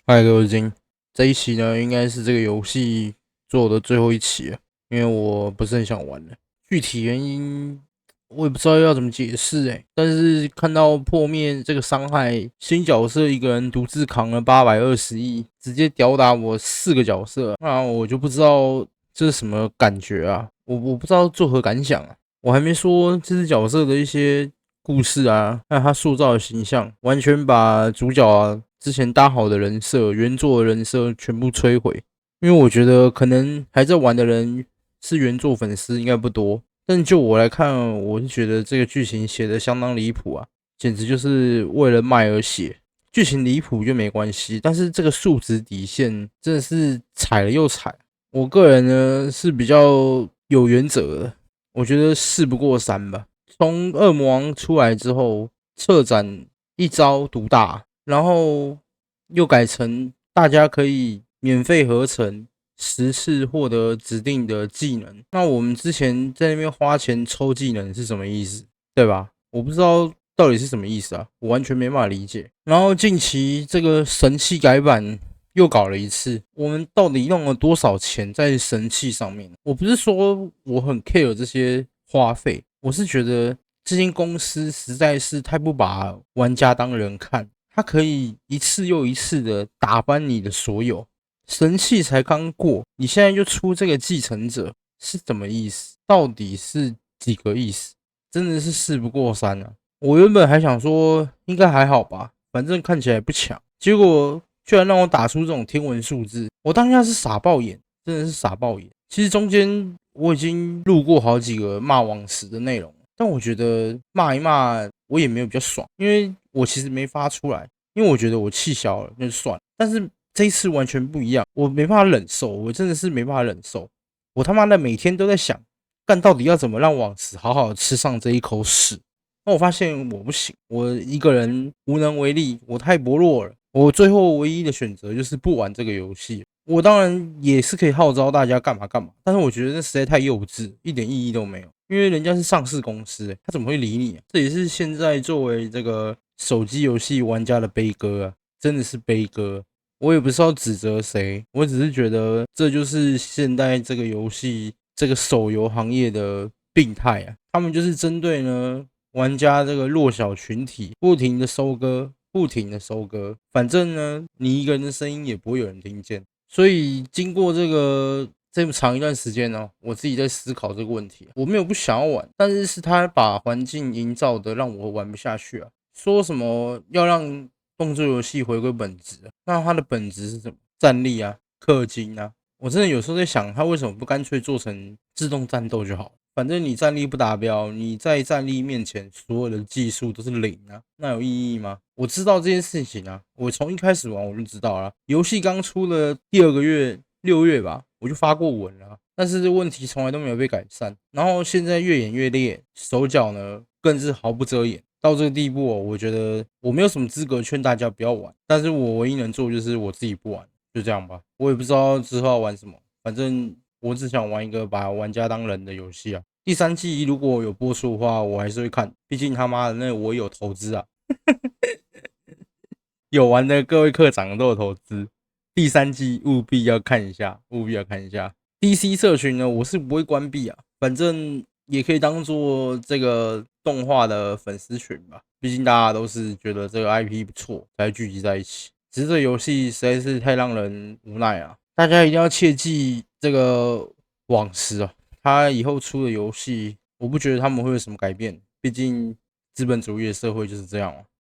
嗨，各位金，這一期呢應該是這個遊戲做的最後一期了，因為我不是很想玩了。具體原因我也不知道要怎麼解釋但是看到破滅這個傷害，新角色一個人獨自扛了820億，直接吊打我4個角色，那我就不知道這是什麼感覺啊，我不知道作何感想啊。我還沒說這隻角色的一些故事啊，還有他塑造的形象，完全把主角之前搭好的人設、原作的人設全部摧毀。因為我覺得可能還在玩的人是原作粉絲，應該不多。但就我來看，我是覺得這個劇情寫得相當離譜啊，簡直就是為了賣而寫。劇情離譜就沒關係，但是這個數值底線真的是踩了又踩。我個人呢是比較有原則的，我覺得事不過三吧。從惡魔王出來之後，策展一招獨大。然後又改成大家可以免費合成10次獲得指定的技能。那我們之前在那邊花錢抽技能是什麼意思？對吧？我不知道到底是什麼意思啊，我完全沒辦法理解。然後近期這個神器改版又搞了一次，我們到底用了多少錢在神器上面？我不是說我很 care 這些花費，我是覺得這間公司實在是太不把玩家當人看。他可以一次又一次的打翻你的所有。神器才剛過，你現在就出這個繼承者是什麼意思？到底是幾個意思？真的是事不過三啊！我原本還想說應該還好吧，反正看起來不強，結果居然讓我打出這種天文數字，我當下是傻爆眼，真的是傻爆眼。其實中間我已經錄過好幾個罵網時的內容，但我覺得罵一罵我也沒有比較爽，因為我其實沒發出來，因為我覺得我氣消了，那就算了。但是這一次完全不一樣，我沒辦法忍受，我真的是沒辦法忍受。我他媽的每天都在想，幹到底要怎麼讓網時好好的吃上這一口屎。那我發現我不行，我一個人無能為力，我太薄弱了。我最後唯一的選擇就是不玩這個遊戲。我當然也是可以號召大家幹嘛幹嘛，但是我覺得那實在太幼稚，一點意義都沒有。因為人家是上市公司，他怎麼會理你啊？這也是現在作為這個手機遊戲玩家的悲歌啊，真的是悲歌。我也不是要指責誰，我只是覺得這就是現代這個遊戲、這個手遊行業的病態啊。他們就是針對呢玩家這個弱小群體，不停的收割，不停的收割。反正呢，你一個人的聲音也不會有人聽見。所以經過這麼長一段時間呢，我自己在思考這個問題。我沒有不想要玩，但是他把環境營造的讓我玩不下去啊。說什麼要讓動作遊戲回歸本質，那它的本質是什麼？戰力啊，氪金啊。我真的有時候在想，他為什麼不乾脆做成自動戰鬥就好？反正你戰力不達標，你在戰力面前所有的技術都是零啊，那有意義嗎？我知道這件事情啊，我從一開始玩我就知道了。遊戲剛出了第2個月，6月吧，我就發過文了，但是這問題從來都沒有被改善。然後現在越演越烈，手腳呢更是毫不遮掩。到這個地步我覺得我沒有什麼資格勸大家不要玩，但是我唯一能做就是我自己不玩，就這樣吧。我也不知道之後要玩什麼，反正我只想玩一個把玩家當人的遊戲啊。第3季如果有播出的話，我還是會看，畢竟他媽的那我有投資啊。有玩的各位課長都有投資，第3季務必要看一下，務必要看一下。DC 社群呢，我是不會關閉啊，反正也可以當做這個動畫的粉絲群吧。畢竟大家都是覺得這個 IP 不錯才聚集在一起。只是這個遊戲實在是太讓人無奈啊！大家一定要切記這個網時啊，他以後出的遊戲，我不覺得他們會有什麼改變。畢竟資本主義的社會就是這樣啊。